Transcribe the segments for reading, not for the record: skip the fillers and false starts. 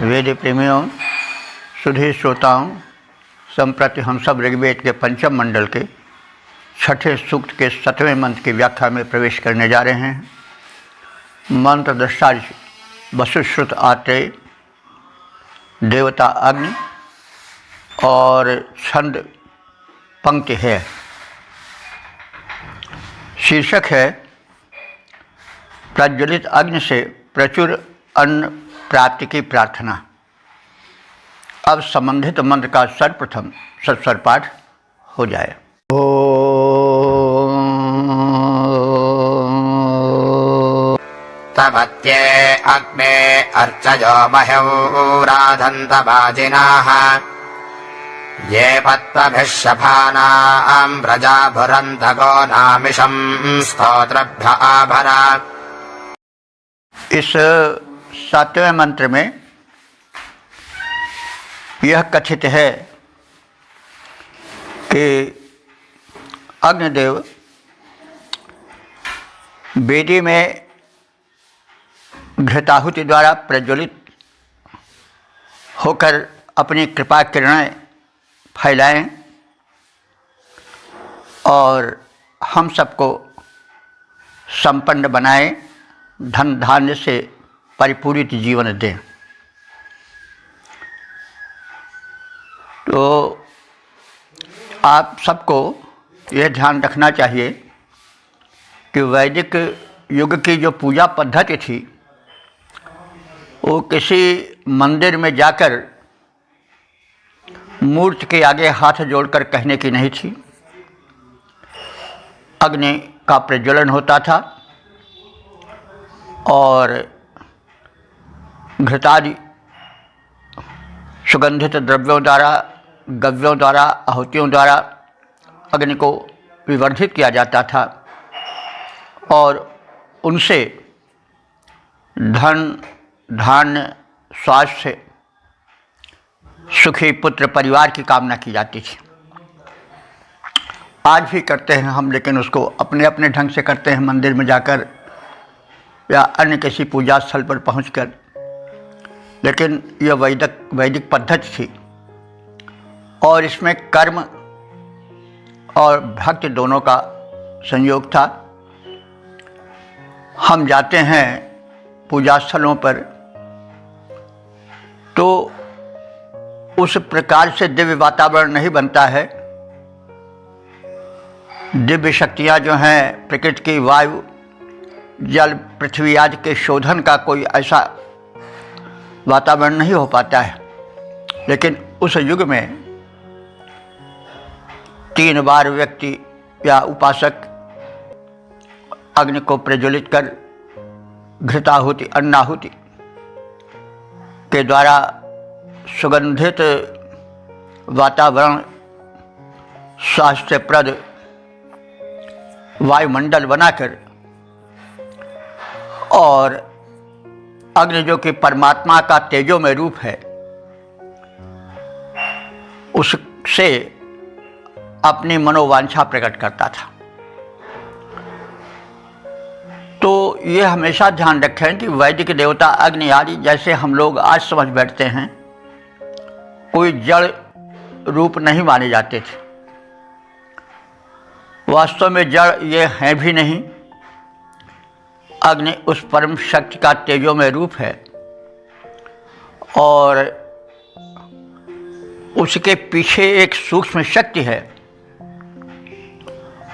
वेद प्रेमियों, सुधी श्रोताओं, संप्रति हम सब ऋग्वेद के पंचम मंडल के छठे सूक्त के 7वें मंत्र की व्याख्या में प्रवेश करने जा रहे हैं। मंत्र दृष्टा वसुश्रुत आत्रेय, देवता अग्नि और छंद पंक्ति है। शीर्षक है प्रज्वलित अग्नि से प्रचुर अन्न प्राप्ति की प्रार्थना। अब संबंधित मंत्र का सर्वप्रथम सत्स्वर पाठ हो जाए। तपत्ये अग्ने अर्चयो मह्यौ राधन्त वाजिनाः ये पत्तभिः शफानां व्रजा भुरन्त गोनामिषं स्तोत्रभ्य आभरा। इस 7वें मंत्र में यह कथित है कि अग्निदेव वेदी में घृताहुति द्वारा प्रज्वलित होकर अपनी कृपा किरणें फैलाएं और हम सबको संपन्न बनाएं, धन धान्य से परिपूरित जीवन दें। तो आप सबको यह ध्यान रखना चाहिए कि वैदिक युग की जो पूजा पद्धति थी वो किसी मंदिर में जाकर मूर्ति के आगे हाथ जोड़कर कहने की नहीं थी। अग्नि का प्रज्वलन होता था और घृतादि सुगंधित द्रव्यों द्वारा, गव्यों द्वारा, आहुतियों द्वारा अग्नि को विवर्धित किया जाता था और उनसे धन धान्य, स्वास्थ्य, सुखी पुत्र परिवार की कामना की जाती थी। आज भी करते हैं हम, लेकिन उसको अपने अपने ढंग से करते हैं, मंदिर में जाकर या अन्य किसी पूजा स्थल पर पहुंचकर। लेकिन यह वैदिक पद्धति थी और इसमें कर्म और भक्ति दोनों का संयोग था। हम जाते हैं पूजा स्थलों पर तो उस प्रकार से दिव्य वातावरण नहीं बनता है। दिव्य शक्तियाँ जो हैं प्रकृति की, वायु, जल, पृथ्वी आदि के शोधन का कोई ऐसा वातावरण नहीं हो पाता है। लेकिन उस युग में 3 बार व्यक्ति या उपासक अग्नि को प्रज्वलित कर घृताहुति, अन्नाहुति के द्वारा सुगंधित वातावरण, स्वास्थ्यप्रद वायुमंडल बनाकर और अग्नि जो कि परमात्मा का तेजोमय रूप है उससे अपनी मनोवांछा प्रकट करता था। तो ये हमेशा ध्यान रखें कि वैदिक देवता अग्नि आदि जैसे हम लोग आज समझ बैठते हैं कोई जड़ रूप नहीं माने जाते थे। वास्तव में जड़ ये हैं भी नहीं। अग्नि उस परम शक्ति का तेजोमय रूप है और उसके पीछे एक सूक्ष्म शक्ति है,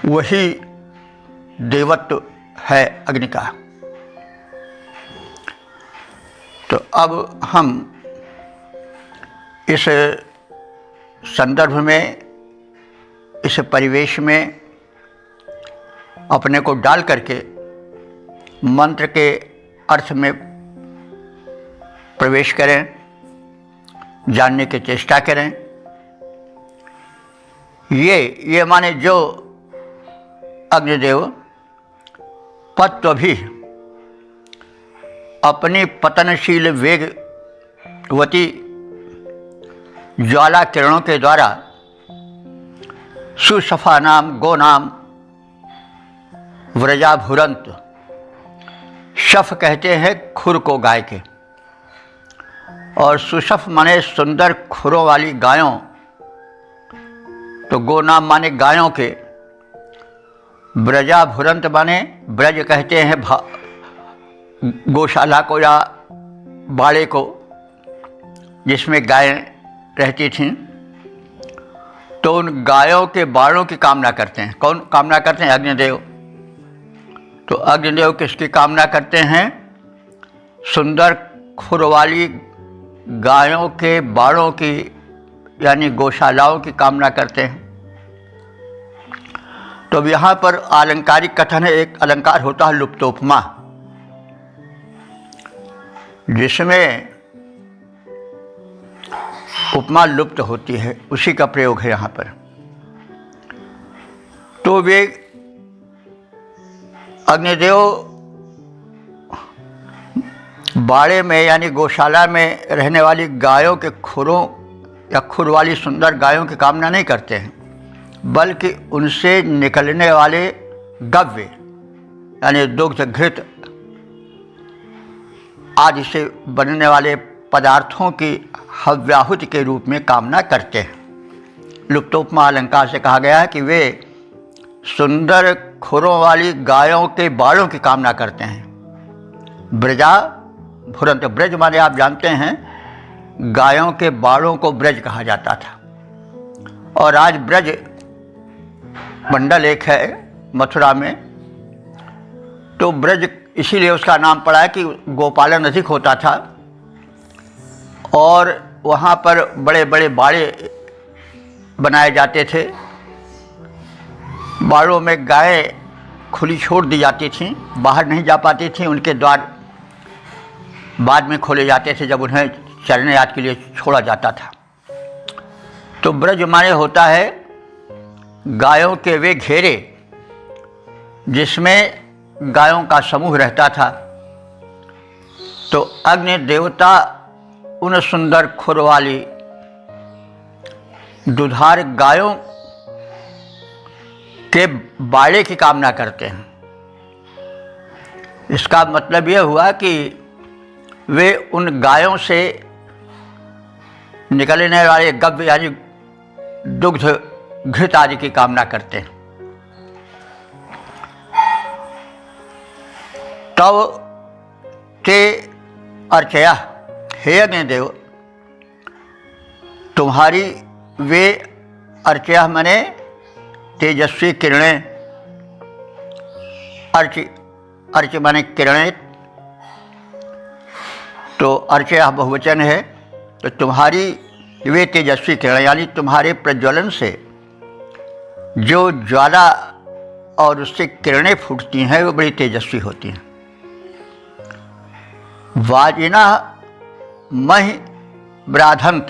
वही देवत्व है अग्नि का। तो अब हम इस संदर्भ में, इस परिवेश में अपने को डाल करके मंत्र के अर्थ में प्रवेश करें, जानने की चेष्टा करें। ये माने जो अग्निदेव पत्व भी अपनी पतनशील वेगवती ज्वाला किरणों के द्वारा सुसफा नाम गो नाम व्रजाभुरंत, शफ कहते हैं खुर को गाय के, और सुषफ माने सुंदर खुरों वाली गायों, तो गो नाम माने गायों के, ब्रजा भुरंत माने ब्रज कहते हैं गौशाला को या बाड़े को जिसमें गायें रहती थीं। तो उन गायों के बाड़ों की कामना करते हैं। कौन कामना करते हैं? अग्निदेव। तो अग्निदेव किसकी कामना करते हैं? सुंदर खुर वाली गायों के बाड़ों की यानी गौशालाओं की कामना करते हैं। तो अब यहाँ पर आलंकारिक कथन है। एक अलंकार होता है लुप्तोपमा, जिसमें उपमा लुप्त होती है, उसी का प्रयोग है यहाँ पर। तो वे अग्निदेव बाड़े में यानी गौशाला में रहने वाली गायों के खुरों या खुर वाली सुंदर गायों की कामना नहीं करते हैं, बल्कि उनसे निकलने वाले गव्य यानी दुग्ध घृत आदि से बनने वाले पदार्थों की हव्याहुति के रूप में कामना करते हैं। लुप्तोपमा अलंकार से कहा गया है कि वे सुंदर खुरों वाली गायों के बाड़ों की कामना करते हैं। ब्रजा भुरंत, ब्रज माने आप जानते हैं गायों के बाड़ों को ब्रज कहा जाता था। और आज ब्रज मंडल एक है मथुरा में, तो ब्रज इसीलिए उसका नाम पड़ा है कि गोपालन अधिक होता था और वहाँ पर बड़े बड़े बाड़े बनाए जाते थे। बाड़ों में गायें खुली छोड़ दी जाती थीं, बाहर नहीं जा पाती थीं, उनके द्वार बाद में खोले जाते थे जब उन्हें चरने आदि के लिए छोड़ा जाता था। तो ब्रज माने होता है गायों के वे घेरे जिसमें गायों का समूह रहता था। तो अग्नि देवता उन सुंदर खुर वाली दुधार गायों के बाड़े की कामना करते हैं। इसका मतलब यह हुआ कि वे उन गायों से निकलने वाले गव्य यानी दुग्ध घृत आदि की कामना करते हैं। तब ते अर्चया, हे अग्निदेव, तुम्हारी वे अर्चया मने तेजस्वी किरणें, अर्च माने किरणें, तो अर्चया बहुवचन है। तो तुम्हारी वे तेजस्वी किरण यानी तुम्हारे प्रज्वलन से जो ज्वाला और उससे किरणें फूटती हैं वो बड़ी तेजस्वी होती हैं। वाजिना महि ब्राधंत,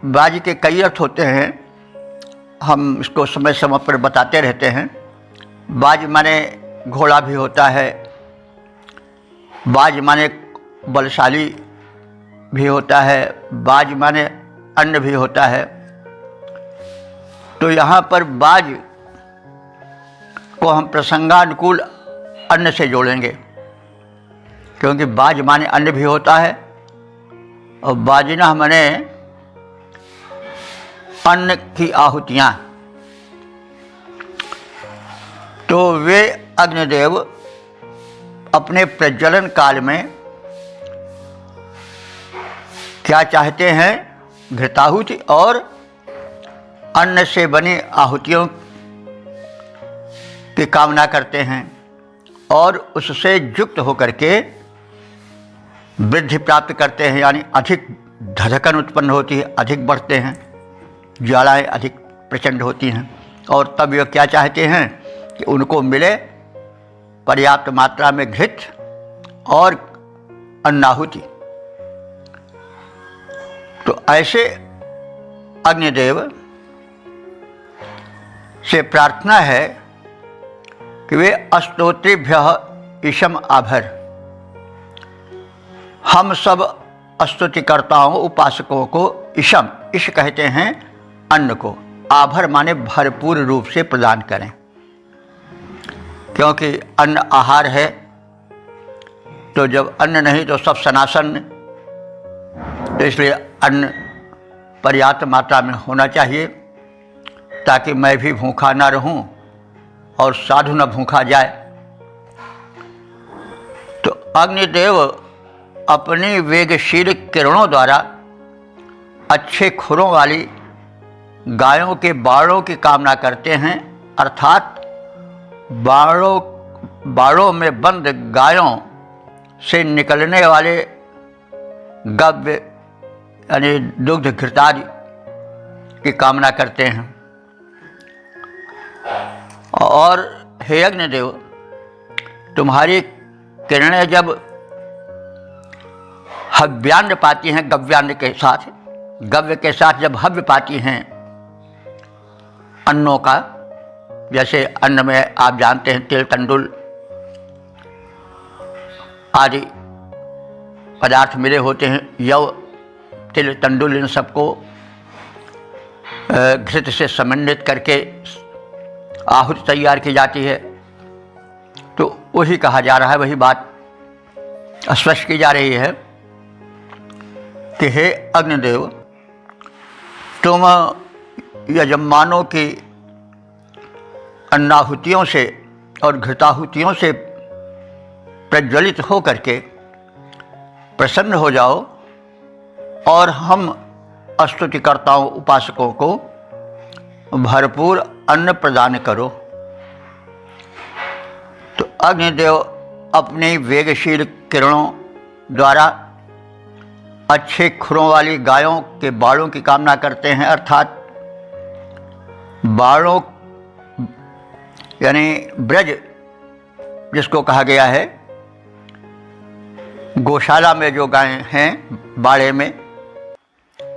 बाज के कई अर्थ होते हैं, हम इसको समय समय पर बताते रहते हैं। बाज माने घोड़ा भी होता है, बाज माने बलशाली भी होता है, बाज माने अन्न भी होता है। तो यहाँ पर बाज को हम प्रसंगानुकूल अन्न से जोड़ेंगे, क्योंकि बाज माने अन्न भी होता है और बाजिना माने अन्न की आहुतियाँ। तो वे अग्निदेव अपने प्रज्वलन काल में क्या चाहते हैं? घृताहुति और अन्न से बनी आहुतियों की कामना करते हैं और उससे युक्त होकर के वृद्धि प्राप्त करते हैं, यानी अधिक धधकन उत्पन्न होती है, अधिक बढ़ते हैं, ज्वालाएँ अधिक प्रचंड होती हैं। और तब ये क्या चाहते हैं कि उनको मिले पर्याप्त मात्रा में घृत और अन्नाहुति। तो ऐसे अग्निदेव से प्रार्थना है कि वे स्तोत्रेभ्यः ईशम आभर, हम सब स्तुतिकर्ताओं उपासकों को ईशम, ईश कहते हैं अन्न को, आभर माने भरपूर रूप से प्रदान करें, क्योंकि अन्न आहार है। तो जब अन्न नहीं तो सब सनासन, तो इसलिए अन्न पर्याप्त मात्रा में होना चाहिए ताकि मैं भी भूखा ना रहूं और साधु न भूखा जाए। तो अग्निदेव अपनी वेगशील किरणों द्वारा अच्छे खुरों वाली गायों के बाड़ों की कामना करते हैं, अर्थात बाड़ों में बंद गायों से निकलने वाले गव्य यानी दुग्ध घृतादि की कामना करते हैं। और हे अग्निदेव, तुम्हारी किरणें जब हव्यान्न पाती हैं, गव्यान्न के साथ, गव्य के साथ जब हव्य पाती हैं अन्नों का, जैसे अन्न में आप जानते हैं तिल तंडुल आदि पदार्थ मिले होते हैं, यव तिल तंडुल इन सबको घृत से समन्वित करके आहुति तैयार की जाती है। तो वही कहा जा रहा है, वही बात स्पष्ट की जा रही है कि हे अग्निदेव, तुम यजमानों की अन्नाहुतियों से और घृताहुतियों से प्रज्वलित हो करके प्रसन्न हो जाओ और हम स्तुतिकर्ताओं उपासकों को भरपूर अन्न प्रदान करो। तो अग्निदेव अपनी वेगशील किरणों द्वारा अच्छे खुरों वाली गायों के बाड़ों की कामना करते हैं, अर्थात बाड़ों यानी ब्रज जिसको कहा गया है, गौशाला में जो गायें हैं बाड़े में,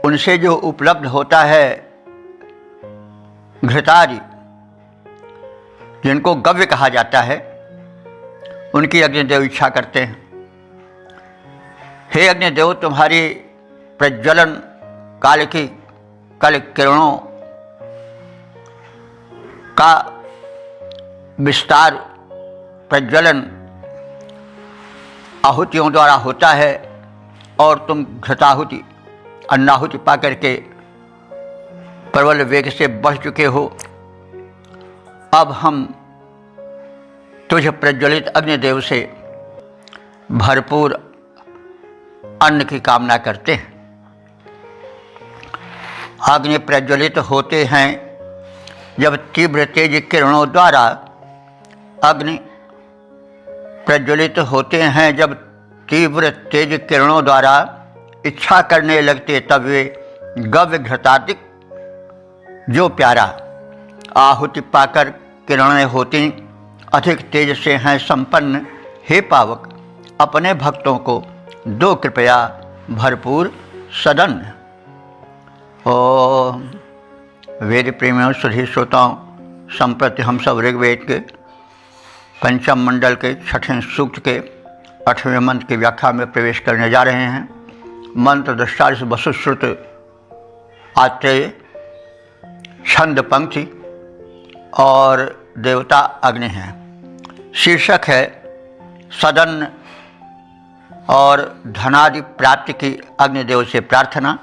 उनसे जो उपलब्ध होता है घृतादि, जिनको गव्य कहा जाता है, उनकी अग्निदेव इच्छा करते हैं। हे अग्निदेव, तुम्हारी प्रज्वलन काल की कल किरणों का विस्तार प्रज्वलन आहुतियों द्वारा होता है और तुम घृताहुति अन्नाहुति पा करके प्रबल वेग से बढ़ चुके हो। अब हम तुझ प्रज्वलित अग्निदेव से भरपूर अन्न की कामना करते हैं। अग्नि प्रज्वलित होते हैं जब तीव्र तेज किरणों द्वारा, अग्नि प्रज्वलित होते हैं जब तीव्र तेज किरणों द्वारा इच्छा करने लगते, तब वे गव्य घृतादिक जो प्यारा आहुति पाकर किरणें होती अधिक तेज से हैं संपन्न। हे पावक, अपने भक्तों को दो कृपया भरपूर सदन। ओम वेद प्रेमियों, सुधी श्रोताओं, संप्रति हम सब ऋग्वेद के पंचम मंडल के छठें सूक्त के 8वें मंत्र की व्याख्या में प्रवेश करने जा रहे हैं। मंत्र दृष्टार्थ वसुश्रुत आत्रेय, छंद पंक्ति और देवता अग्नि हैं। शीर्षक है सदन और धनादि प्राप्ति की अग्निदेव से प्रार्थना।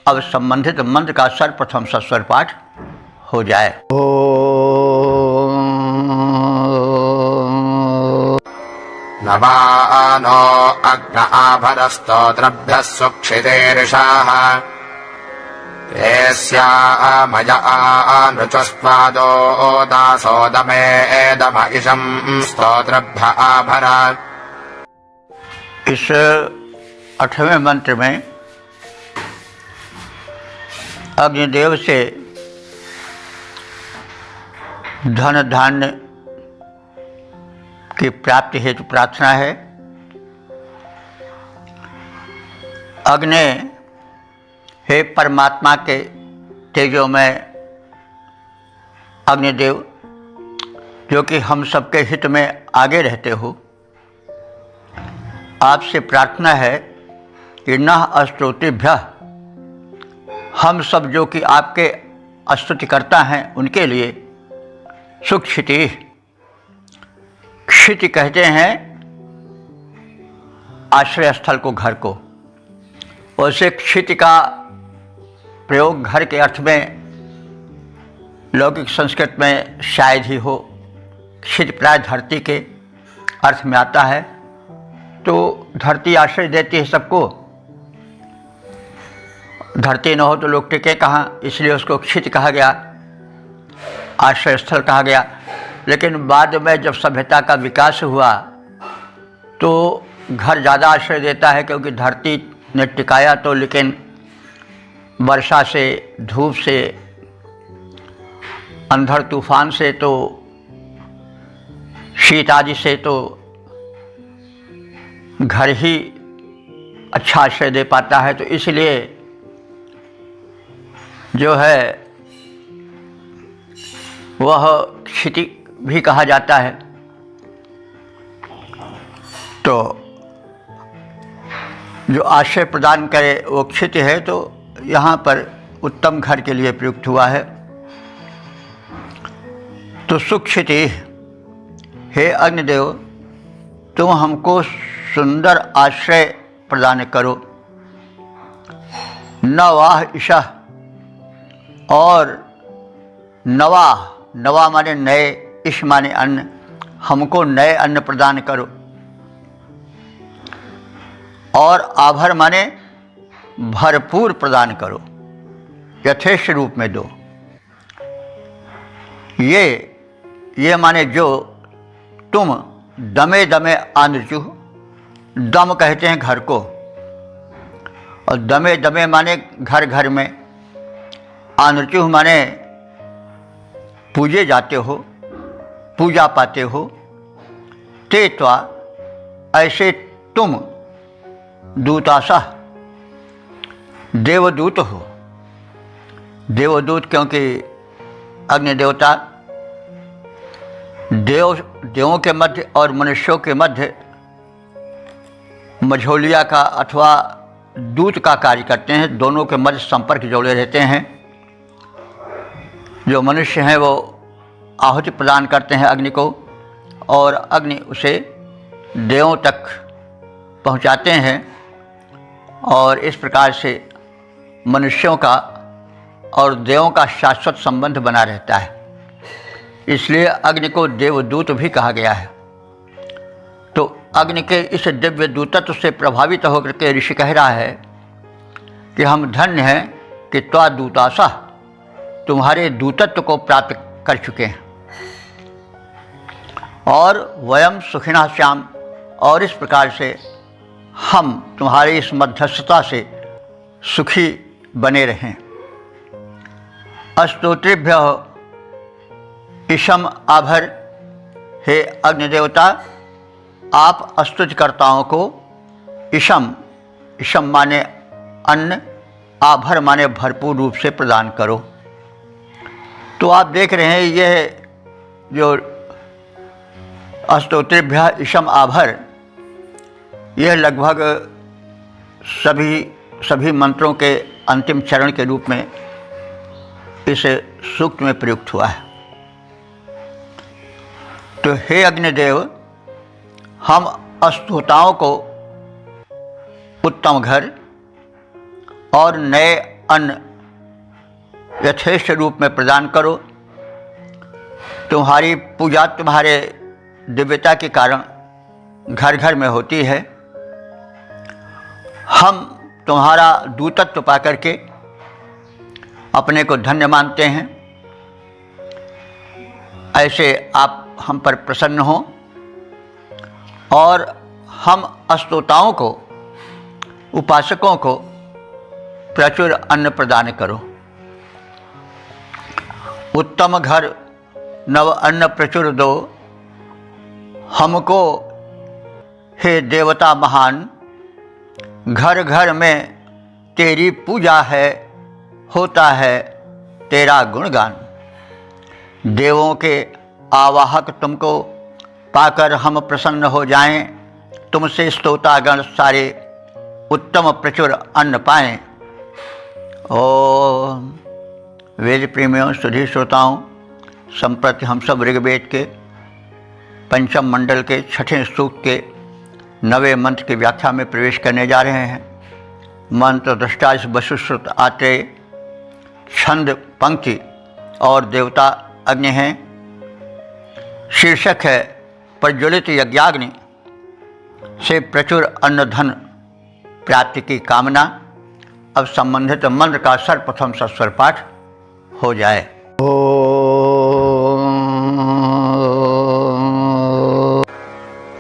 अब संबंधित मंत्र का सर्वप्रथम सस्वर पाठ हो जाए। नवानो अग्न आभरस्तोत्रभ्यः सुक्षितेर्षाः तेस्यामय नृचस्वादो दासोदमेदम इषं स्तोत्रभ्य आभर। इस 8वें मंत्र में अग्निदेव से धन धान्य की प्राप्ति हेतु प्रार्थना है। अग्नि, हे परमात्मा के तेजो में अग्निदेव, जो कि हम सबके हित में आगे रहते हो, आपसे प्रार्थना है कि नः स्तुतिभ्यः, हम सब जो कि आपके स्तुति करता हैं उनके लिए सुक्षिति, क्षिति कहते हैं आश्रय स्थल को, घर को। वैसे क्षिति का प्रयोग घर के अर्थ में लौकिक संस्कृत में शायद ही हो। क्षिति प्राय धरती के अर्थ में आता है, तो धरती आश्रय देती है सबको। धरती न हो तो लोग टिके कहाँ, इसलिए उसको क्षिति कहा गया, आश्रय स्थल कहा गया। लेकिन बाद में जब सभ्यता का विकास हुआ तो घर ज़्यादा आश्रय देता है, क्योंकि धरती ने टिकाया तो, लेकिन वर्षा से, धूप से, अंधड़ तूफान से, तो शीत आदि से, तो घर ही अच्छा आश्रय दे पाता है। तो इसलिए जो है वह क्षिति भी कहा जाता है। तो जो आश्रय प्रदान करे वो क्षिति है, तो यहाँ पर उत्तम घर के लिए प्रयुक्त हुआ है। तो सुक्षिति, हे अग्निदेव, तुम हमको सुंदर आश्रय प्रदान करो। नवाह ईशा, और नवाह, नवा माने नए, इश माने अन्न, हमको नए अन्न प्रदान करो। और आभर माने भरपूर प्रदान करो, यथेष्ट रूप में दो। ये माने जो तुम दमे दमे आनृचु, दम कहते हैं घर को, और दमे दमे माने घर घर में, आनृचु माने पूजे जाते हो, पूजा पाते हो। ते त्वा, ऐसे तुम दूतासा, देवदूत हो। देवदूत क्योंकि अग्नि देवता देवों के मध्य और मनुष्यों के मध्य मझोलिया का अथवा दूत का कार्य करते हैं। दोनों के मध्य संपर्क जोड़े रहते हैं। जो मनुष्य हैं वो आहुति प्रदान करते हैं अग्नि को, और अग्नि उसे देवों तक पहुंचाते हैं, और इस प्रकार से मनुष्यों का और देवों का शाश्वत संबंध बना रहता है। इसलिए अग्नि को देवदूत भी कहा गया है। तो अग्नि के इस दिव्य दूतत्व से प्रभावित होकर के ऋषि कह रहा है कि हम धन्य हैं कि त्वा दूतासा, तुम्हारे दूतत्व को प्राप्त कर चुके हैं। और वयम सुखिना श्याम, और इस प्रकार से हम तुम्हारी इस मध्यस्थता से सुखी बने रहें। स्तोत्रेभ्य ईशम आभर, हे अग्निदेवता, आप स्तुतिकर्ताओं को ईशम, ईशम माने अन्न, आभर माने भरपूर रूप से प्रदान करो। तो आप देख रहे हैं यह जो स्तोत्रेभ्य ईशम आभर, यह लगभग सभी मंत्रों के अंतिम चरण के रूप में इस सूक्त में प्रयुक्त हुआ है। तो हे अग्निदेव, हम स्तोताओं को उत्तम घर और नए अन्न यथेष्ट रूप में प्रदान करो। तुम्हारी पूजा तुम्हारे दिव्यता के कारण घर घर में होती है। हम तुम्हारा दूतत्व पा करके अपने को धन्य मानते हैं। ऐसे आप हम पर प्रसन्न हो, और हम स्तोताओं को, उपासकों को प्रचुर अन्न प्रदान करो। उत्तम घर नव अन्न प्रचुर दो, हमको हे देवता महान, घर घर में तेरी पूजा है, होता है तेरा गुणगान। देवों के आवाहक तुमको पाकर हम प्रसन्न हो जाएं, तुमसे स्तोतागण सारे उत्तम प्रचुर अन्न पाएं। ओम। वेद प्रेमियों, सुधी श्रोताओं, संप्रति हम सब ऋग्वेद के पंचम मंडल के छठे सूक्त के नवे मंत्र की व्याख्या में प्रवेश करने जा रहे हैं। मंत्र दृष्टा इस वसुश्रुत आत्रेय, छंद पंक्ति और देवता अग्नि हैं। शीर्षक है प्रज्वलित यज्ञाग्नि से प्रचुर अन्न धन प्राप्ति की कामना। अब संबंधित मंत्र का सर्वप्रथम सस्वर पाठ हो जाए।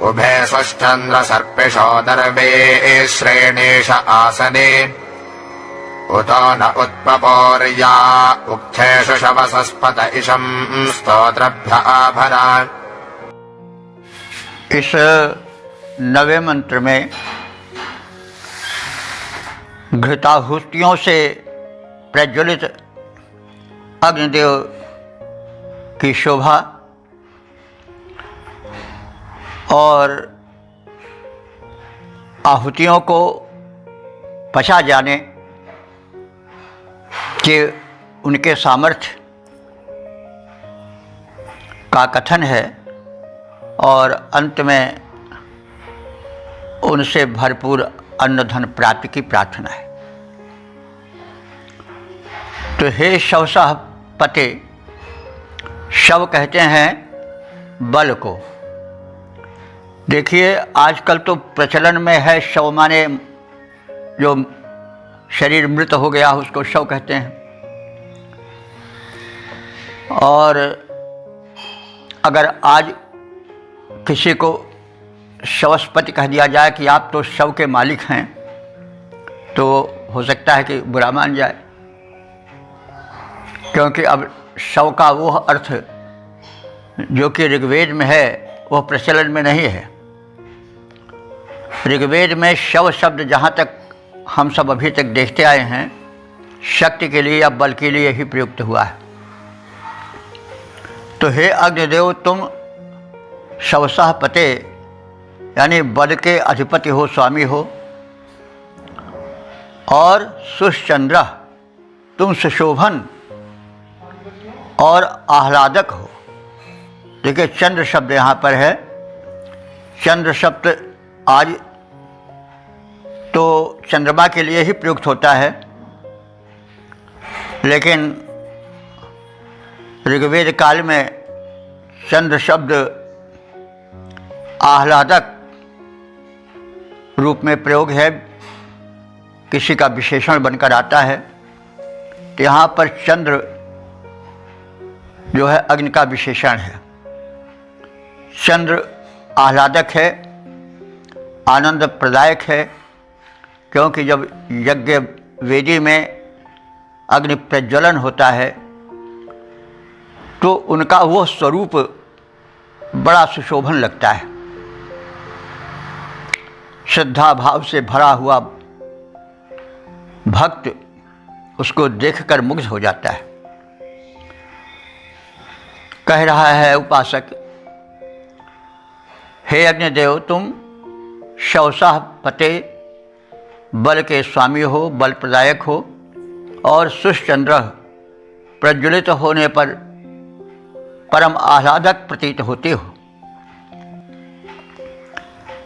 उभे स्वश्चंद्र सर्पिषो दर्भे श्रेणीश आसने उतो न उत्पपोर्या उक्थेषु शवसस्पत इशं स्तोत्रभ्य आभरा। इस नवे मंत्र में घृताहुतियों से प्रज्वलित अग्निदेव की शोभा और आहुतियों को पचा जाने के उनके सामर्थ्य का कथन है और अंत में उनसे भरपूर अन्न धन प्राप्ति की प्रार्थना है। तो हे शवसह पते, शव कहते हैं बल को। देखिए आजकल तो प्रचलन में है शव माने जो शरीर मृत हो गया उसको शव कहते हैं। और अगर आज किसी को शवस्पति कह दिया जाए कि आप तो शव के मालिक हैं, तो हो सकता है कि बुरा मान जाए, क्योंकि अब शव का वो अर्थ जो कि ऋग्वेद में है वह प्रचलन में नहीं है। ऋग्वेद में शव शब्द जहाँ तक हम सब अभी तक देखते आए हैं, शक्ति के लिए या बल के लिए ही प्रयुक्त हुआ है। तो हे अग्निदेव, तुम शवसह पते यानी बल के अधिपति हो, स्वामी हो, और सुश्चंद्र, तुम सुशोभन और आह्लादक हो। देखिए चंद्र शब्द यहाँ पर है। चंद्र शब्द आज तो चंद्रमा के लिए ही प्रयुक्त होता है, लेकिन ऋग्वेद काल में चंद्र शब्द आह्लादक रूप में प्रयोग है, किसी का विशेषण बनकर आता है। तो यहाँ पर चंद्र जो है अग्नि का विशेषण है। चंद्र आह्लादक है, आनंद प्रदायक है, क्योंकि जब यज्ञ वेदी में अग्नि प्रज्वलन होता है तो उनका वो स्वरूप बड़ा सुशोभन लगता है। श्रद्धा भाव से भरा हुआ भक्त उसको देखकर मुग्ध हो जाता है। कह रहा है उपासक, हे अग्निदेव, तुम शवसह पते, बल के स्वामी हो, बल प्रदायक हो, और सुश्चंद्र, प्रज्वलित होने पर परम आह्लादक प्रतीत होते हो।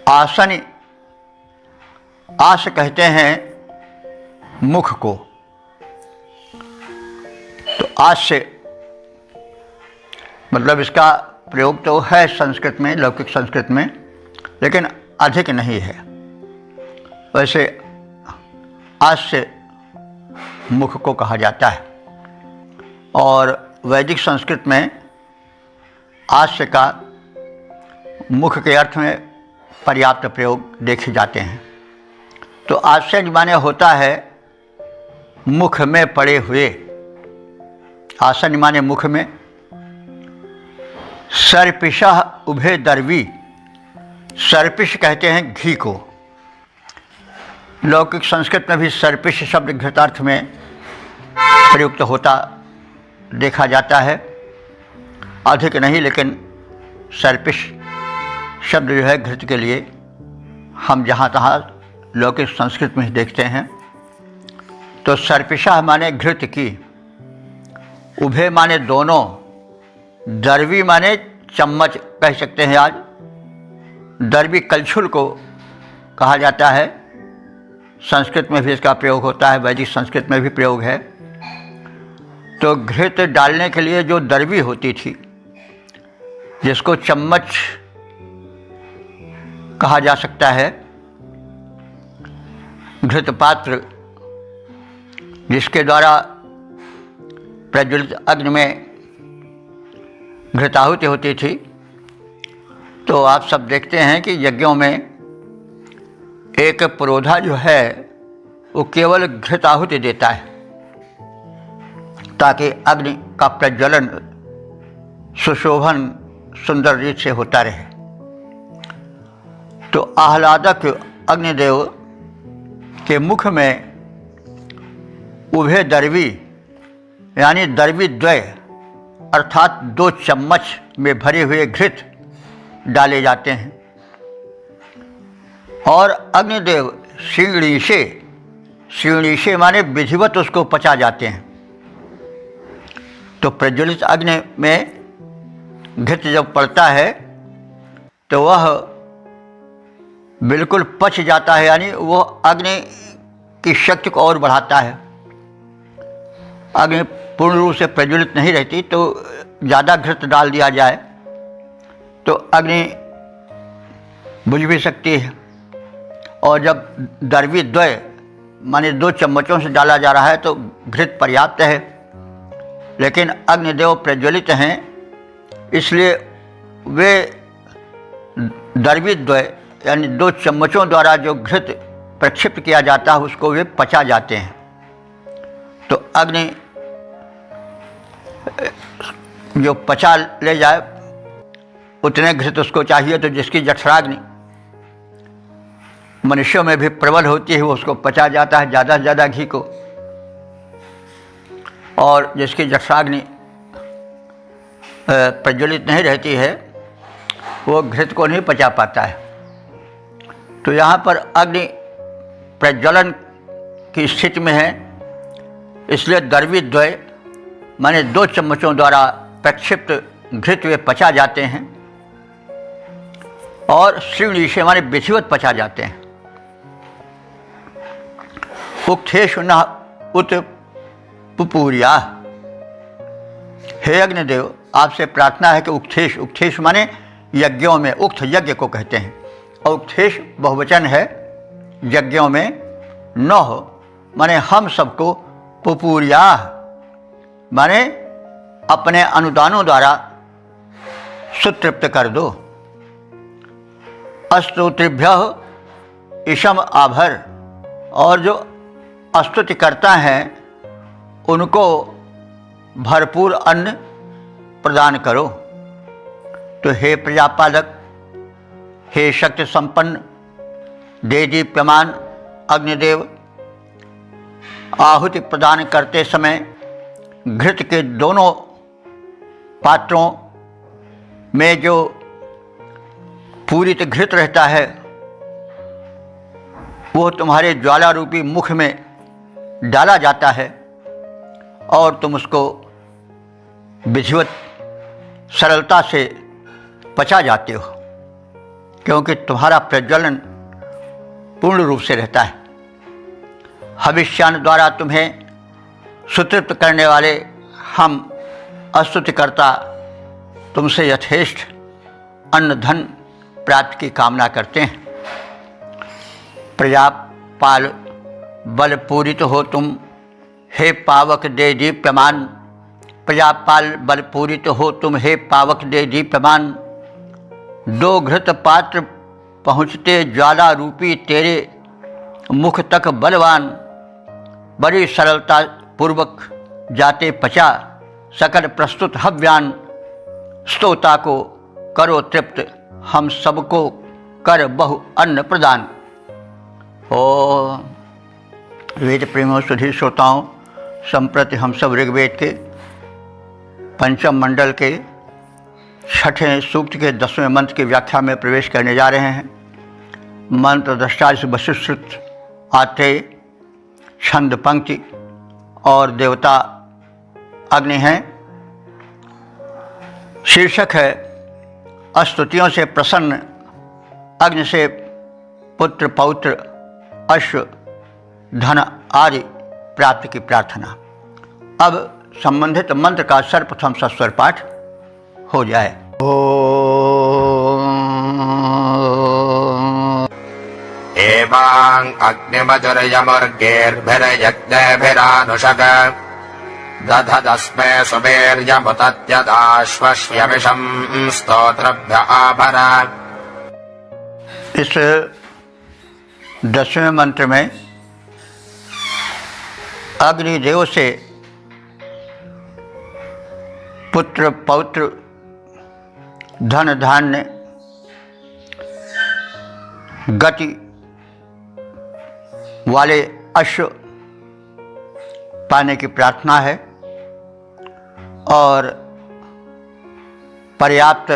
आसन, आस कहते हैं मुख को। तो आस से मतलब इसका प्रयोग तो है संस्कृत में, लौकिक संस्कृत में, लेकिन अधिक नहीं है। वैसे आस से मुख को कहा जाता है, और वैदिक संस्कृत में आस्य का मुख के अर्थ में पर्याप्त प्रयोग देखे जाते हैं। तो आस्य माने होता है मुख में पड़े हुए, आसन माने मुख में। सर्पिशः उभे दर्वी, सर्पिश कहते हैं घी को। लौकिक संस्कृत में भी सर्पिश शब्द घृतार्थ में प्रयुक्त होता देखा जाता है, अधिक नहीं, लेकिन सर्पिश शब्द जो है घृत के लिए हम जहाँ तहाँ लौकिक संस्कृत में ही देखते हैं। तो सर्पिशा माने घृत की, उभे माने दोनों, दर्वी माने चम्मच कह सकते हैं आज। दर्वी कलछुल को कहा जाता है। संस्कृत में भी इसका प्रयोग होता है, वैदिक संस्कृत में भी प्रयोग है। तो घृत डालने के लिए जो दरवी होती थी, जिसको चम्मच कहा जा सकता है, घृत पात्र जिसके द्वारा प्रज्वलित अग्नि में घृताहुति होती थी, तो आप सब देखते हैं कि यज्ञों में एक पुरोधा जो है वो केवल घृताहुति देता है ताकि अग्नि का प्रज्वलन सुशोभन सुंदर रीत से होता रहे। तो आह्लादक अग्निदेव के मुख में उभय दरवी यानी दरवी द्वय अर्थात 2 चम्मच में भरे हुए घृत डाले जाते हैं और अग्निदेव शीर्णीशे माने विधिवत उसको पचा जाते हैं। तो प्रज्वलित अग्नि में घृत जब पड़ता है तो वह बिल्कुल पच जाता है, यानी वह अग्नि की शक्ति को और बढ़ाता है। अग्नि पूर्ण रूप से प्रज्वलित नहीं रहती, तो ज़्यादा घृत डाल दिया जाए तो अग्नि बुझ भी सकती है। और जब दरवी द्वय माने 2 चम्मचों से डाला जा रहा है तो घृत पर्याप्त है, लेकिन अग्निदेव प्रज्वलित हैं, इसलिए वे दरवी द्वय यानी 2 चम्मचों द्वारा जो घृत प्रक्षिप्त किया जाता है उसको वे पचा जाते हैं। तो अग्नि जो पचा ले जाए उतने घृत उसको चाहिए, तो जिसकी जठराग्नि मनुष्यों में भी प्रबल होती है वो उसको पचा जाता है ज़्यादा से ज़्यादा घी को, और जिसकी जठराग्नि प्रज्वलित नहीं रहती है वो घृत को नहीं पचा पाता है। तो यहाँ पर अग्नि प्रज्वलन की स्थिति में है, इसलिए दरवी द्वय माने 2 चम्मचों द्वारा प्रक्षिप्त घृत वे पचा जाते हैं और शीर्णीशे माने विधिवत पचा जाते हैं। उक्थेषु न उत पुपूर्या, हे अग्निदेव आपसे प्रार्थना है कि उक्थेश माने यज्ञों में, उक्त यज्ञ को कहते हैं, और उक्थेश बहुवचन है, यज्ञों में न हो माने हम सबको पुपूर्या माने अपने अनुदानों द्वारा सुतृप्त कर दो। स्तोत्रिभ्यः इशम आभर, और जो स्तुति करता है उनको भरपूर अन्न प्रदान करो। तो हे प्रजापालक, हे शक्ति संपन्न देदीप्यमान अग्निदेव, आहुति प्रदान करते समय घृत के दोनों पात्रों में जो पूरित घृत रहता है वो तुम्हारे ज्वाला रूपी मुख में डाला जाता है और तुम उसको विधिवत सरलता से पचा जाते हो, क्योंकि तुम्हारा प्रज्वलन पूर्ण रूप से रहता है। हविष्यान द्वारा तुम्हें सुतृप्त करने वाले हम स्तुतिकर्ता तुमसे यथेष्ट अन्न धन प्राप्ति की कामना करते हैं। प्रजापाल बल पूरित हो तुम, हे पावक दे दीप्यमान, प्रजापाल बल पूरित हो तुम, हे पावक दे दीप्यमान। 2 घृत पात्र पहुँचते ज्वाला रूपी तेरे मुख तक बलवान, बड़ी सरलता पूर्वक जाते पचा सकल प्रस्तुत हव्यान। स्तोता को करो तृप्त, हम सबको कर बहु अन्न प्रदान। ओ वेद प्रेमियों सुधी श्रोताओं, संप्रति हम सब ऋग्वेद के 5वें मंडल के 6ठे सूक्त के 10वें मंत्र की व्याख्या में प्रवेश करने जा रहे हैं। मंत्र दृष्टा से वशिष्ठ आत्रेय, छंद पंक्ति और देवता अग्नि हैं। शीर्षक है स्तुतियों से प्रसन्न अग्नि से पुत्र पौत्र अश्व धन आदि प्राप्ति की प्रार्थना। अब संबंधित मंत्र का सर्वप्रथम सस्वर पाठ हो जाए। एवां अग्निमजुर्यमुर्गेर्भिर्यज्ञभिरानुषग दधदस्मे सुवीर्यमुतत्यदाश्वस्यमिषं स्तोत्रभ्य आभर। इस 10वें मंत्र में अग्निदेव से पुत्र पौत्र धन धान्य गति वाले अश्व पाने की प्रार्थना है और पर्याप्त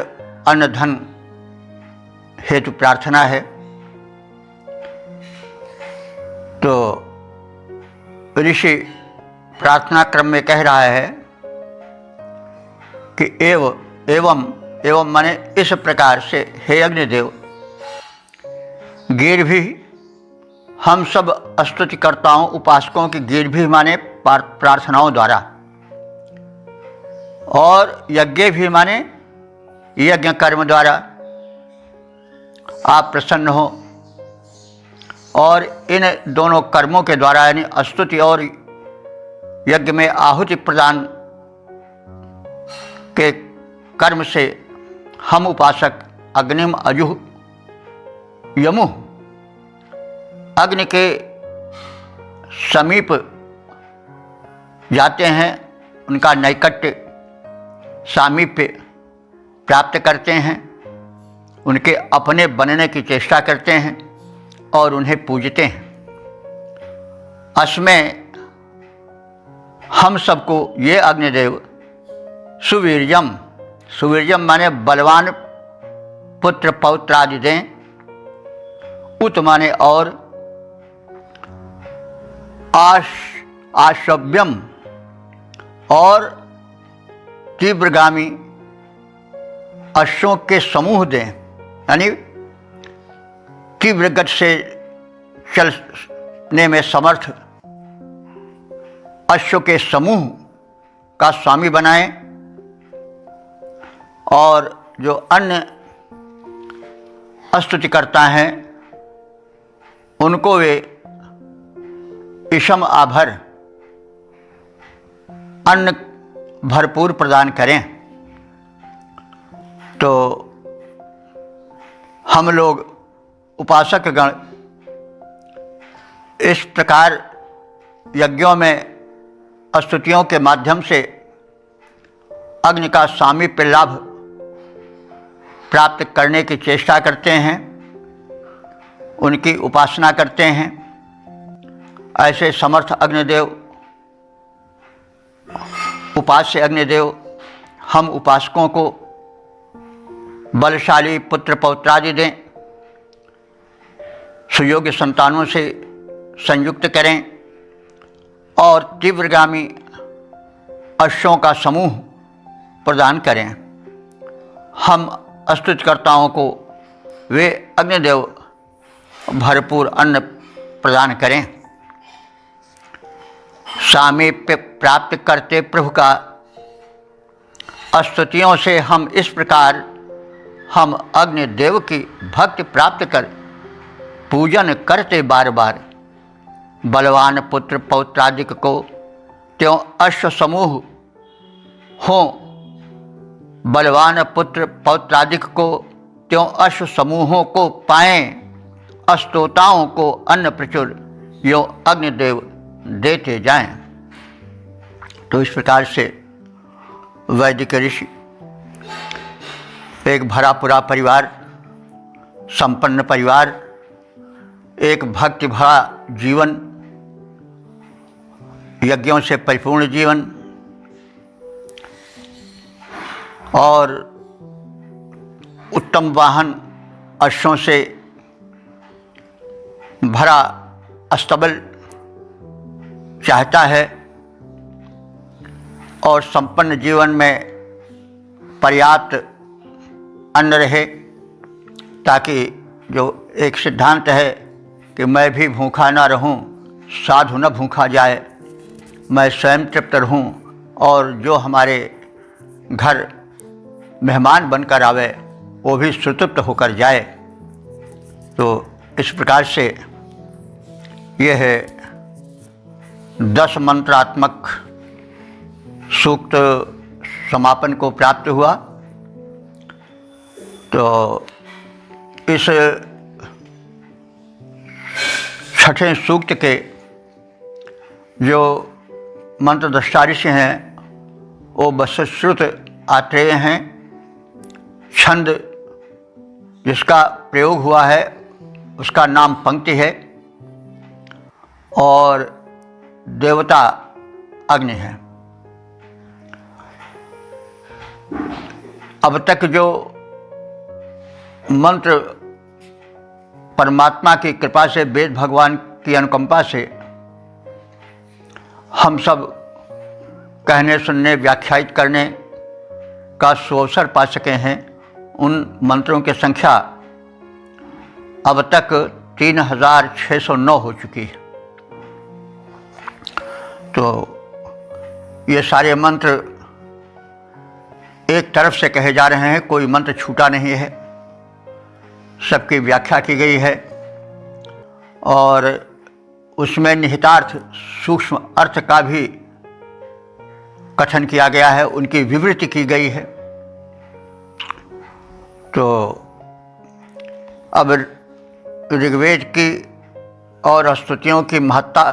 अन्न धन हेतु प्रार्थना है। तो ऋषि प्रार्थना क्रम में कह रहा है कि एवं माने इस प्रकार से हे अग्निदेव, गिरभी हम सब स्तुतिकर्ताओं उपासकों की गिरभी माने प्रार्थनाओं द्वारा, और यज्ञ भी माने यज्ञ कर्म द्वारा आप प्रसन्न हो, और इन दोनों कर्मों के द्वारा यानी स्तुति और यज्ञ में आहुति प्रदान के कर्म से हम उपासक अग्निम अजुः यमुः अग्नि के समीप जाते हैं, उनका नैकट्य सामीप्य प्राप्त करते हैं, उनके अपने बनने की चेष्टा करते हैं और उन्हें पूजते हैं। अस्मै हम सबको ये अग्निदेव सुवीर्यम माने बलवान पुत्र पौत्र आदि दें, उत माने और, आशव्यम और तीव्रगामी अश्वों के समूह दें, यानी तीव्र गति से चलने में समर्थ अश्व के समूह का स्वामी बनाएं, और जो अन्य स्तुति करता हैं उनको वे इषम आभर अन्न भरपूर प्रदान करें। तो हम लोग उपासक गण इस प्रकार यज्ञों में स्तुतियों के माध्यम से अग्नि का सामीप्य लाभ प्राप्त करने की चेष्टा करते हैं, उनकी उपासना करते हैं। ऐसे समर्थ अग्निदेव, उपास्य अग्निदेव हम उपासकों को बलशाली पुत्र पौत्रादि दें, सुयोग्य संतानों से संयुक्त करें और तीव्रगामी अश्वों का समूह प्रदान करें। हम स्तुतिकर्ताओं को वे अग्निदेव भरपूर अन्न प्रदान करें। सामीप्य प्राप्त करते प्रभु का स्तुतियों से हम इस प्रकार हम अग्निदेव की भक्ति प्राप्त कर पूजन करते बार बार बलवान पुत्र पौत्रादिक को त्यों अश्व समूह हों, बलवान पुत्र पौत्रादिक को त्यों अश्व समूहों को पाएं, अस्तोताओं को अन्न प्रचुर यो अग्निदेव देते जाएं। तो इस प्रकार से वैदिक ऋषि एक भरा पूरा परिवार, संपन्न परिवार, एक भक्ति भरा जीवन, यज्ञों से परिपूर्ण जीवन और उत्तम वाहन अश्वों से भरा अस्तबल चाहता है और संपन्न जीवन में पर्याप्त अन्न रहे, ताकि जो एक सिद्धांत है कि मैं भी भूखा न रहूं, साधु न भूखा जाए, मैं स्वयं तृप्त रहूं और जो हमारे घर मेहमान बनकर आवे वो भी सुतृप्त होकर जाए। तो इस प्रकार से यह है 10 मंत्रात्मक सूक्त समापन को प्राप्त हुआ। तो इस छठे सूक्त के जो मंत्र दृष्टारिष्य हैं वो वस्तुश्रुत आत्रेय हैं। छंद जिसका प्रयोग हुआ है उसका नाम पंक्ति है और देवता अग्नि है। अब तक जो मंत्र परमात्मा की कृपा से, वेद भगवान की अनुकंपा से हम सब कहने, सुनने, व्याख्यायित करने का सुअवसर पा सके हैं, उन मंत्रों की संख्या अब तक 3609 हो चुकी है। तो ये सारे मंत्र एक तरफ से कहे जा रहे हैं, कोई मंत्र छूटा नहीं है, सबकी व्याख्या की गई है और उसमें निहितार्थ, सूक्ष्म अर्थ का भी कथन किया गया है, उनकी विवृति की गई है। तो अब ऋग्वेद की और स्तुतियों की महत्ता,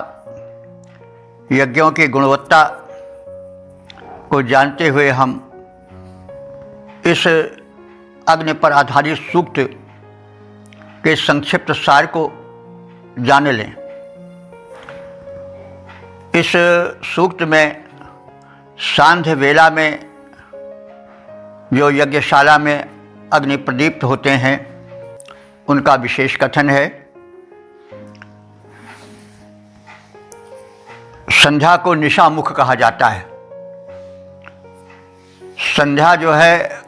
यज्ञों की गुणवत्ता को जानते हुए हम इस अग्नि पर आधारित सूक्त के संक्षिप्त सार को जान लें। इस सूक्त में सांध्य वेला में जो यज्ञशाला में अग्नि प्रदीप्त होते हैं उनका विशेष कथन है। संध्या को निशा मुख कहा जाता है। संध्या जो है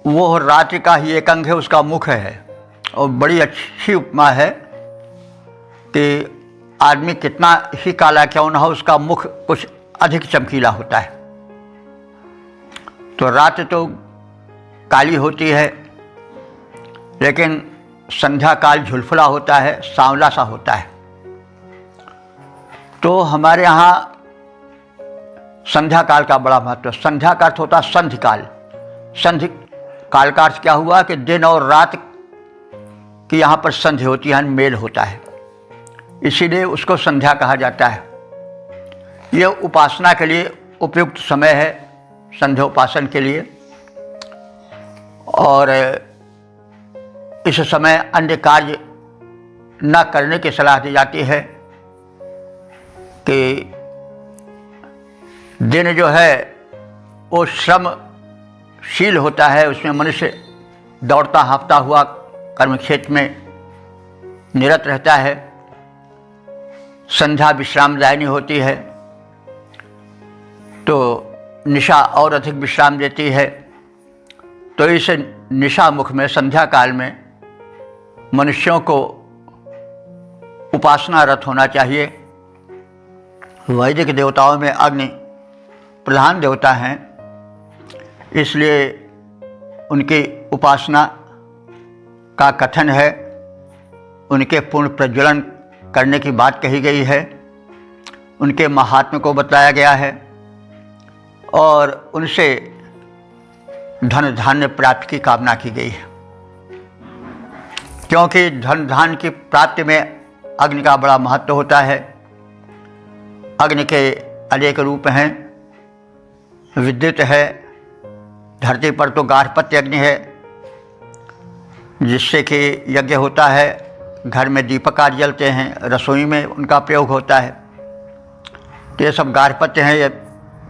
वो रात्रि का ही एक अंग है, उसका मुख है। और बड़ी अच्छी उपमा है कि आदमी कितना ही काला क्यों ना हो, उसका मुख कुछ अधिक चमकीला होता है। तो रात तो काली होती है लेकिन संध्या काल झुलफुला होता है, सांवला सा होता है। तो हमारे यहाँ संध्या काल का बड़ा महत्व। संध्या का अर्थ होता है संधि काल। संधि काल का अर्थ क्या हुआ कि दिन और रात की यहाँ पर संधि होती है, मेल होता है, इसीलिए उसको संध्या कहा जाता है। यह उपासना के लिए उपयुक्त समय है, संध्योपासन के लिए। और इस समय अन्य कार्य न करने की सलाह दी जाती है कि दिन जो है वो श्रमशील होता है, उसमें मनुष्य दौड़ता हाँफता हुआ कर्म क्षेत्र में निरत रहता है। संध्या विश्रामदायिनी होती है तो निशा और अधिक विश्राम देती है। तो इस निशा मुख में, संध्या काल में मनुष्यों को उपासनारत होना चाहिए। वैदिक देवताओं में अग्नि प्रधान देवता हैं, इसलिए उनकी उपासना का कथन है, उनके पूर्ण प्रज्वलन करने की बात कही गई है, उनके महात्म्य को बताया गया है और उनसे धन धान्य प्राप्ति की कामना की गई है। क्योंकि धन धान्य की प्राप्ति में अग्नि का बड़ा महत्व होता है। अग्नि के अनेक रूप हैं। विद्युत है, धरती पर तो गार्हपत्य अग्नि है जिससे कि यज्ञ होता है, घर में दीपक आदि जलते हैं, रसोई में उनका प्रयोग होता है। तो ये सब गार्हपत्य हैं, ये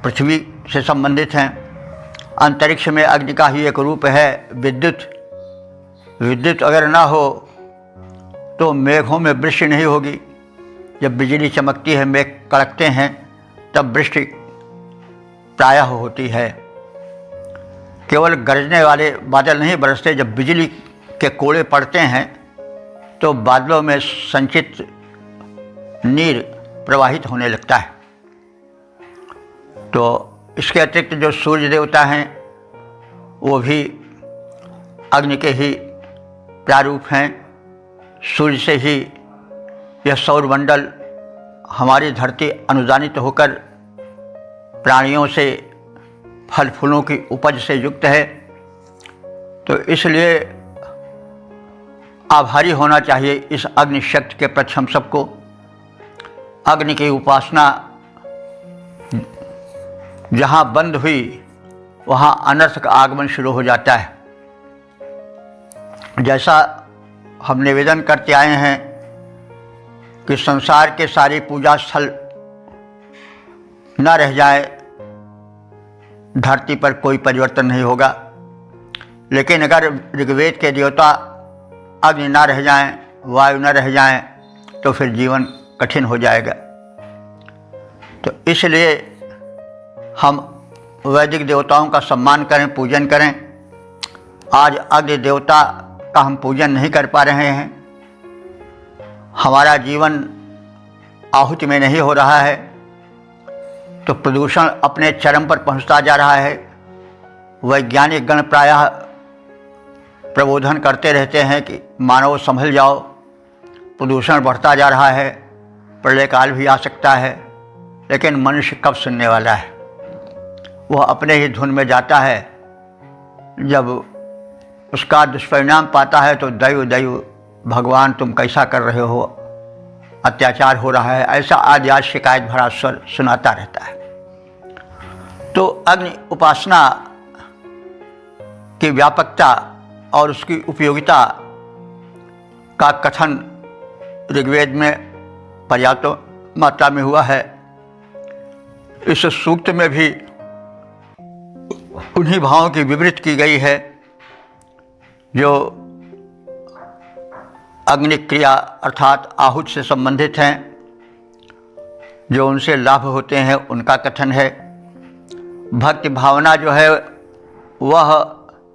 पृथ्वी से संबंधित हैं। अंतरिक्ष में अग्नि का ही एक रूप है विद्युत। विद्युत अगर ना हो तो मेघों में वृष्टि नहीं होगी। जब बिजली चमकती है, मेघ कड़कते हैं, तब वृष्टि प्रायः होती है। केवल गरजने वाले बादल नहीं बरसते, जब बिजली के कोड़े पड़ते हैं तो बादलों में संचित नीर प्रवाहित होने लगता है। तो इसके अतिरिक्त जो सूर्य देवता हैं वो भी अग्नि के ही प्रारूप हैं। सूर्य से ही यह सौरमंडल हमारी धरती अनुदानित होकर प्राणियों से फल फूलों की उपज से युक्त है। तो इसलिए आभारी होना चाहिए इस अग्नि शक्ति के प्रति हम सबको। अग्नि की उपासना जहाँ बंद हुई वहाँ अनर्थ का आगमन शुरू हो जाता है। जैसा हम निवेदन करते आए हैं कि संसार के सारे पूजा स्थल न रह जाए, धरती पर कोई परिवर्तन नहीं होगा। लेकिन अगर ऋग्वेद के देवता अग्नि न रह जाएं, वायु न रह जाएं, तो फिर जीवन कठिन हो जाएगा। तो इसलिए हम वैदिक देवताओं का सम्मान करें, पूजन करें। आज अग्नि देवता का हम पूजन नहीं कर पा रहे हैं, हमारा जीवन आहुति में नहीं हो रहा है, तो प्रदूषण अपने चरम पर पहुंचता जा रहा है। वैज्ञानिक गण प्रायः प्रबोधन करते रहते हैं कि मानव संभल जाओ, प्रदूषण बढ़ता जा रहा है, प्रलय काल भी आ सकता है। लेकिन मनुष्य कब सुनने वाला है? वह अपने ही धुन में जाता है। जब उसका दुष्परिणाम पाता है तो दैव दैव, भगवान तुम कैसा कर रहे हो, अत्याचार हो रहा है, ऐसा आदि आज शिकायत भरा स्वर सुनाता रहता है। तो अग्नि उपासना की व्यापकता और उसकी उपयोगिता का कथन ऋग्वेद में पर्याप्त मात्रा में हुआ है। इस सूक्त में भी उन्हीं भावों की विवृत की गई है जो अग्नि क्रिया अर्थात आहुत से संबंधित हैं, जो उनसे लाभ होते हैं उनका कथन है। भक्ति भावना जो है वह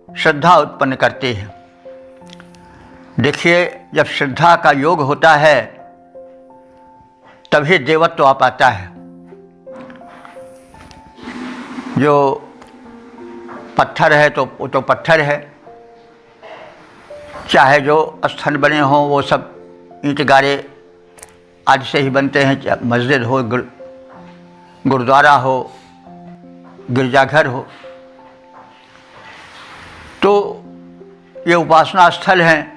श्रद्धा उत्पन्न करती है। देखिए, जब श्रद्धा का योग होता है तभी देवत्व आ पाता है। जो पत्थर है तो वो तो पत्थर है, चाहे जो स्थल बने हों वो सब ईंट गारे आदि से ही बनते हैं, चाहे मस्जिद हो, गुरुद्वारा हो, गिरजाघर हो। तो ये उपासना स्थल हैं,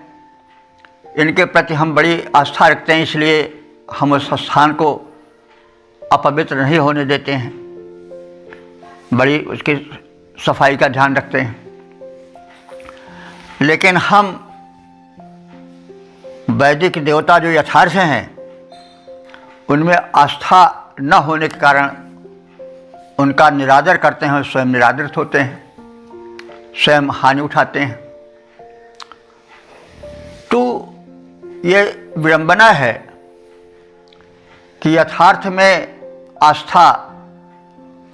इनके प्रति हम बड़ी आस्था रखते हैं, इसलिए हम उस स्थान को अपवित्र नहीं होने देते हैं, बड़ी उसकी सफाई का ध्यान रखते हैं। लेकिन हम वैदिक देवता जो यथार्थ हैं उनमें आस्था न होने के कारण उनका निरादर करते हैं, स्वयं निरादरित होते हैं, स्वयं हानि उठाते हैं। तो ये विडंबना है कि यथार्थ में आस्था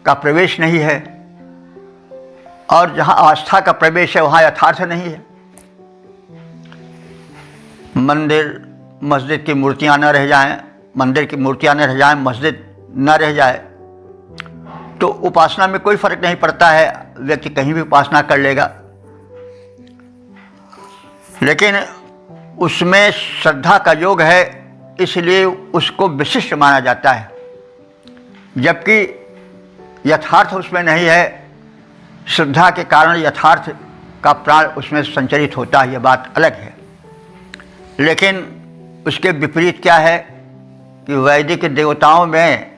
का प्रवेश नहीं है, और जहाँ आस्था का प्रवेश है वहाँ यथार्थ नहीं है। मंदिर मस्जिद की मूर्तियाँ न रह जाएं, मंदिर की मूर्तियाँ न रह जाएं, मस्जिद न रह जाए, तो उपासना में कोई फर्क नहीं पड़ता है, व्यक्ति कहीं भी उपासना कर लेगा। लेकिन उसमें श्रद्धा का योग है, इसलिए उसको विशिष्ट माना जाता है, जबकि यथार्थ उसमें नहीं है। श्रद्धा के कारण यथार्थ का प्राण उसमें संचरित होता है, यह बात अलग है। लेकिन उसके विपरीत क्या है कि वैदिक देवताओं में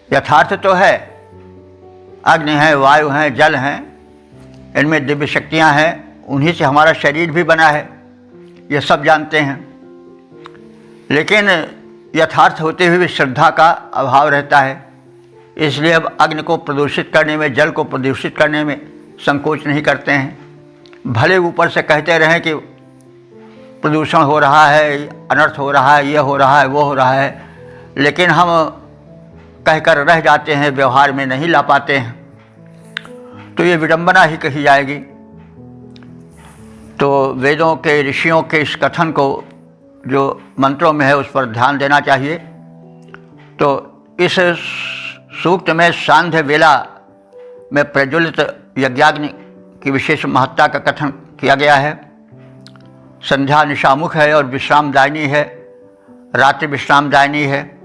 यथार्थ तो है, अग्नि है, वायु हैं, जल हैं, इनमें दिव्य शक्तियाँ हैं, उन्हीं से हमारा शरीर भी बना है, ये सब जानते हैं। लेकिन यथार्थ होते हुए भी श्रद्धा का अभाव रहता है, इसलिए अब अग्नि को प्रदूषित करने में, जल को प्रदूषित करने में संकोच नहीं करते हैं। भले ऊपर से कहते रहें कि प्रदूषण हो रहा है, अनर्थ हो रहा है, ये हो रहा है, वो हो रहा है, लेकिन हम कहकर रह जाते हैं, व्यवहार में नहीं ला पाते हैं, तो ये विडंबना ही कही जाएगी। तो वेदों के ऋषियों के इस कथन को जो मंत्रों में है उस पर ध्यान देना चाहिए। तो इस सूक्त में सांध्य वेला में प्रज्वलित यज्ञाग्नि की विशेष महत्ता का कथन किया गया है। संध्या निशामुख है और विश्रामदायिनी है, रात्रि विश्रामदायिनी है।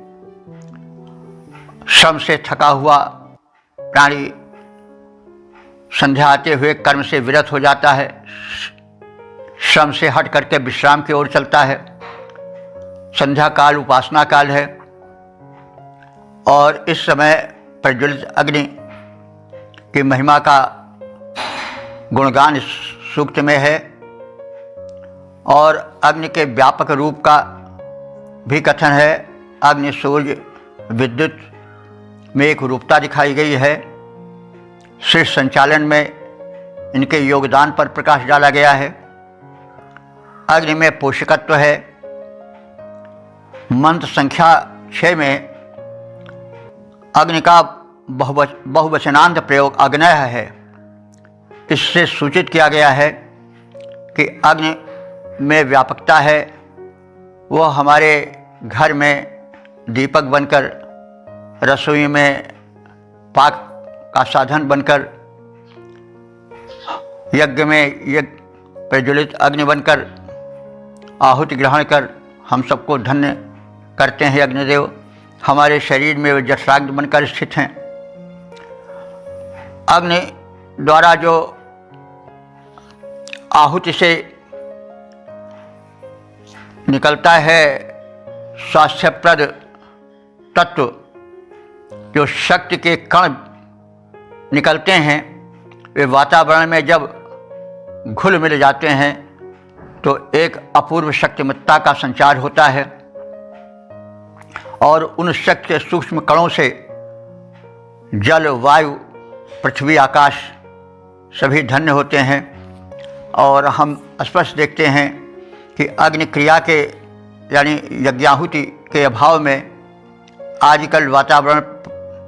श्रम से थका हुआ प्राणी संध्या आते हुए कर्म से विरत हो जाता है, श्रम से हट करके विश्राम की ओर चलता है। संध्या काल उपासना काल है और इस समय प्रज्वलित अग्नि की महिमा का गुणगान इस सूक्त में है और अग्नि के व्यापक रूप का भी कथन है। अग्नि, सूर्य, विद्युत में एक रूपता दिखाई गई है। सृष्टि संचालन में इनके योगदान पर प्रकाश डाला गया है। अग्नि में पोषकत्व है। मंत्र संख्या 6 में अग्नि का बहुवचनांत प्रयोग अग्नय है। इससे सूचित किया गया है कि अग्नि में व्यापकता है। वह हमारे घर में दीपक बनकर, रसोई में पाक का साधन बनकर, यज्ञ में यज्ञ प्रज्वलित अग्नि बनकर आहुति ग्रहण कर हम सबको धन्य करते हैं। अग्निदेव हमारे शरीर में वे जठराग्नि बनकर स्थित हैं। अग्नि द्वारा जो आहुति से निकलता है स्वास्थ्यप्रद तत्व, जो शक्ति के कण निकलते हैं, वे वातावरण में जब घुल मिल जाते हैं तो एक अपूर्व शक्तिमत्ता का संचार होता है और उन शक्ति के सूक्ष्म कणों से जल, वायु, पृथ्वी, आकाश सभी धन्य होते हैं। और हम स्पष्ट देखते हैं कि अग्नि क्रिया के यानी यज्ञाहुति के अभाव में आजकल वातावरण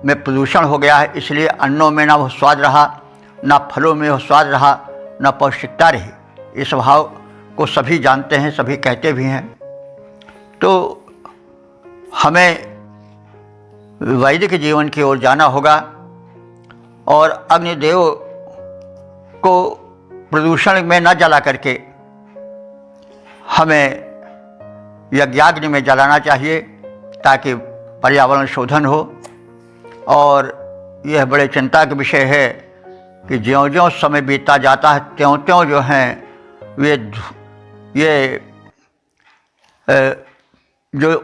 में प्रदूषण हो गया है। इसलिए अन्नों में ना वह स्वाद रहा, ना फलों में वह स्वाद रहा, ना पौष्टिकता रही। इस भाव को सभी जानते हैं, सभी कहते भी हैं। तो हमें वैदिक जीवन की ओर जाना होगा और अग्निदेव को प्रदूषण में न जला करके हमें यज्ञाग्नि में जलाना चाहिए ताकि पर्यावरण शोधन हो। और यह बड़े चिंता का विषय है कि ज्यों-ज्यों समय बीतता जाता है त्यों-त्यों जो हैं ये जो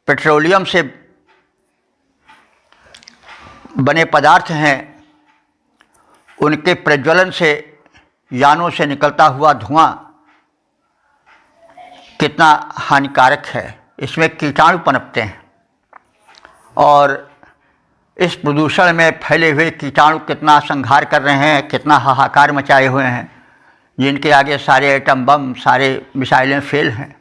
पेट्रोलियम से बने पदार्थ हैं उनके प्रज्वलन से यानों से निकलता हुआ धुआं कितना हानिकारक है। इसमें कीटाणु पनपते हैं और इस प्रदूषण में फैले हुए कीटाणु कितना संहार कर रहे हैं, कितना हाहाकार मचाए हुए हैं, जिनके आगे सारे एटम बम, सारे मिसाइलें फेल हैं।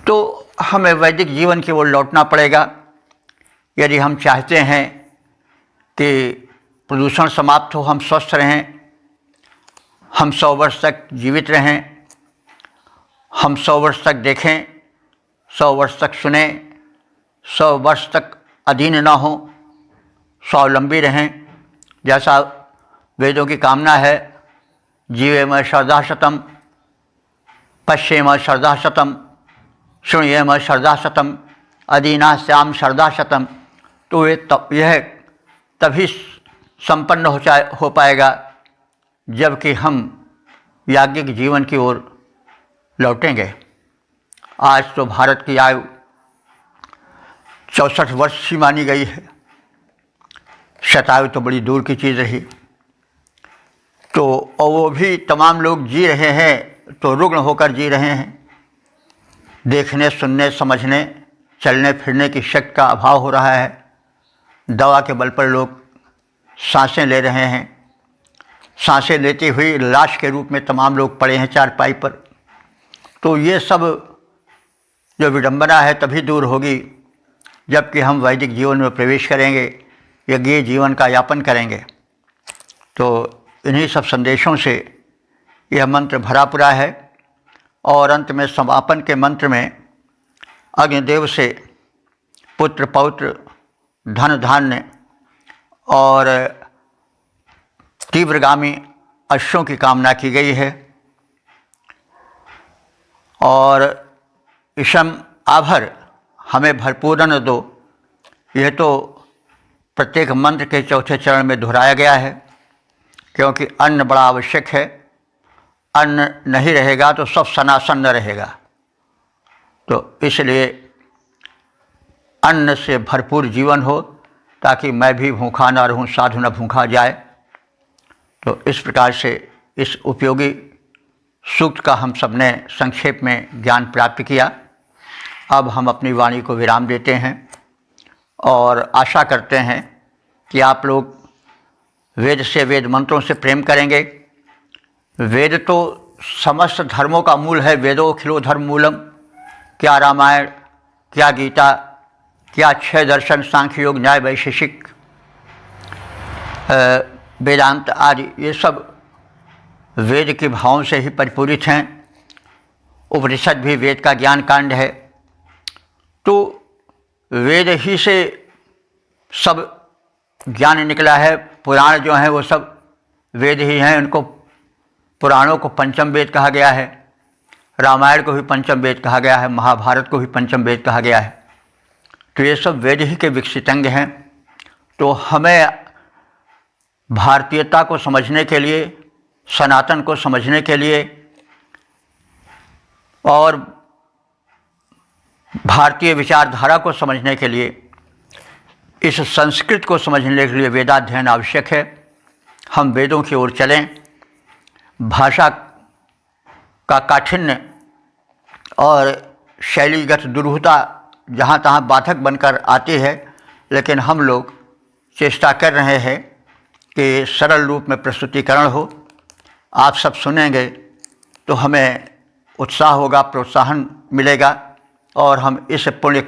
तो हमें वैदिक जीवन की ओर लौटना पड़ेगा यदि हम चाहते हैं कि प्रदूषण समाप्त हो, हम स्वस्थ रहें, हम 100 वर्ष तक जीवित रहें, हम 100 वर्ष तक देखें, 100 वर्ष तक सुने, 100 वर्ष तक अधीन ना हो, स्वावलंबी रहें, जैसा वेदों की कामना है। जीवेम शरदाशतम, पश्येम शरदाशतम, शृण्येम शरदाशतम, अधीनास्याम शरदाशतम। तो यह तभी संपन्न हो पाएगा जबकि हम याज्ञिक जीवन की ओर लौटेंगे। आज तो भारत की आयु 64 वर्ष ही मानी गई है। शतायु तो बड़ी दूर की चीज़ रही। तो और वो भी तमाम लोग जी रहे हैं तो रुग्ण होकर जी रहे हैं। देखने, सुनने, समझने, चलने फिरने की शक्ति का अभाव हो रहा है। दवा के बल पर लोग सांसें ले रहे हैं। सांसें लेती हुई लाश के रूप में तमाम लोग पड़े हैं चारपाई पर। तो ये सब जो विडंबना है तभी दूर होगी जबकि हम वैदिक जीवन में प्रवेश करेंगे, यज्ञीय जीवन का यापन करेंगे। तो इन्हीं सब संदेशों से यह मंत्र भरा पूरा है। और अंत में समापन के मंत्र में अग्निदेव से पुत्र पौत्र धन धान्य और तीव्रगामी अश्वों की कामना की गई है। और इषम आभर हमें भरपूर अन्न दो, यह तो प्रत्येक मंत्र के चौथे चरण में दोहराया गया है, क्योंकि अन्न बड़ा आवश्यक है। अन्न नहीं रहेगा तो सब सनासन न रहेगा। तो इसलिए अन्न से भरपूर जीवन हो, ताकि मैं भी भूखा न रहूं, साधु न भूखा जाए। तो इस प्रकार से इस उपयोगी सूक्त का हम सब ने संक्षेप में ज्ञान प्राप्त किया। अब हम अपनी वाणी को विराम देते हैं और आशा करते हैं कि आप लोग वेद से, वेद मंत्रों से प्रेम करेंगे। वेद तो समस्त धर्मों का मूल है। वेदो खिलो धर्म मूलम। क्या रामायण, क्या गीता, क्या छह दर्शन, सांख्य योग, न्याय, वैशेषिक, वेदांत आदि, ये सब वेद के भावों से ही परिपूरित हैं। उपनिषद भी वेद का ज्ञान कांड है। तो वेद ही से सब ज्ञान निकला है। पुराण जो हैं वो सब वेद ही हैं। उनको पुराणों को पंचम वेद कहा गया है। रामायण को भी पंचम वेद कहा गया है। महाभारत को भी पंचम वेद कहा गया है। तो ये सब वेद ही के विकसित अंग हैं। तो हमें भारतीयता को समझने के लिए, सनातन को समझने के लिए और भारतीय विचारधारा को समझने के लिए, इस संस्कृत को समझने के लिए वेदाध्ययन आवश्यक है। हम वेदों की ओर चलें। भाषा का काठिन्य और शैलीगत दुरूहता जहाँ तहाँ बाधक बनकर आती है, लेकिन हम लोग चेष्टा कर रहे हैं कि सरल रूप में प्रस्तुतिकरण हो। आप सब सुनेंगे तो हमें उत्साह होगा, प्रोत्साहन मिलेगा और हम इस पुण्य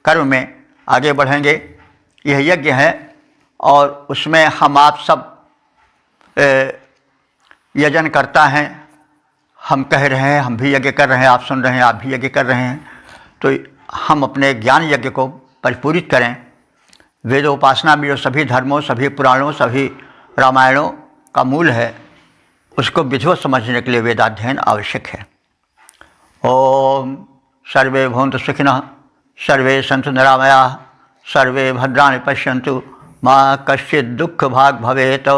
कर्म में आगे बढ़ेंगे। यह यज्ञ है और उसमें हम आप सब यजन करता हैं। हम कह रहे हैं, हम भी यज्ञ कर रहे हैं, आप सुन रहे हैं, आप भी यज्ञ कर रहे हैं। तो हम अपने ज्ञान यज्ञ को परिपूरित करें। वेदोपासना में जो सभी धर्मों, सभी पुराणों, सभी रामायणों का मूल है, उसको विधिवत समझने के लिए वेदाध्ययन आवश्यक है। ओम सर्वे भवन्तु सुखिनः, सर्वे सन्तु निरामयाः, सर्वे भद्राणि पश्यन्तु, मा कश्चित् दुःखभाग् भवेत्।